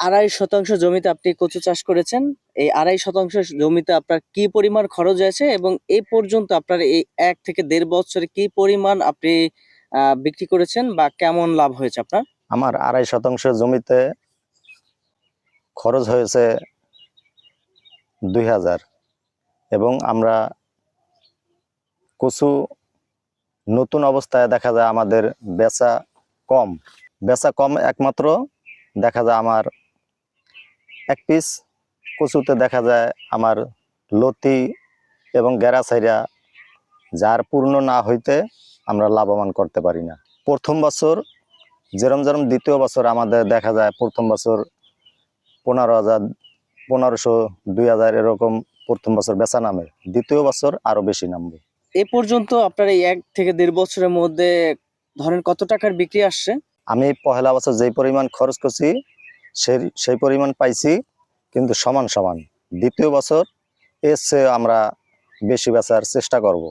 2.5 শতাংশ জমিতে আপনি কচু চাষ করেছেন। এই 2.5 শতাংশ জমিতে আপনার কি পরিমাণ খরচ হয়েছে এবং এই পর্যন্ত আপনার এই 1 থেকে 1.5 বছরে কি পরিমাণ আপনি বিক্রি করেছেন বা কেমন লাভ হয়েছে আপনার? আমার 2.5 শতাংশ জমিতে খরচ হয়েছে 2,000 এবং আমরা কচু নতুন অবস্থায় দেখা যায় আমাদের বেচা কম একমাত্র দেখা যায় আমার এক পিস কচুতে দেখা যায় আমার লতি এবং গেরাছাইরা যার পূর্ণ না হইতে আমরা লাভবান করতে পারি না। প্রথম বছর যেরম দ্বিতীয় বছর আমাদের দেখা যায় প্রথম বছর 15,000, 1500, 2,000 এরকম প্রথম বছর বেচা নামে, দ্বিতীয় বছর আরো বেশি নামবে। এ পর্যন্ত আপনার এই 1 থেকে 1.5 বছরের মধ্যে ধরেন কত টাকার বিক্রি আসছে? আমি পহেলা বছর যেই পরিমাণ খরচ করছি সেই পরিমাণ পাইছি, কিন্তু সমান সমান দ্বিতীয় বছর এর চেয়ে আমরা বেশি বেচার চেষ্টা করব।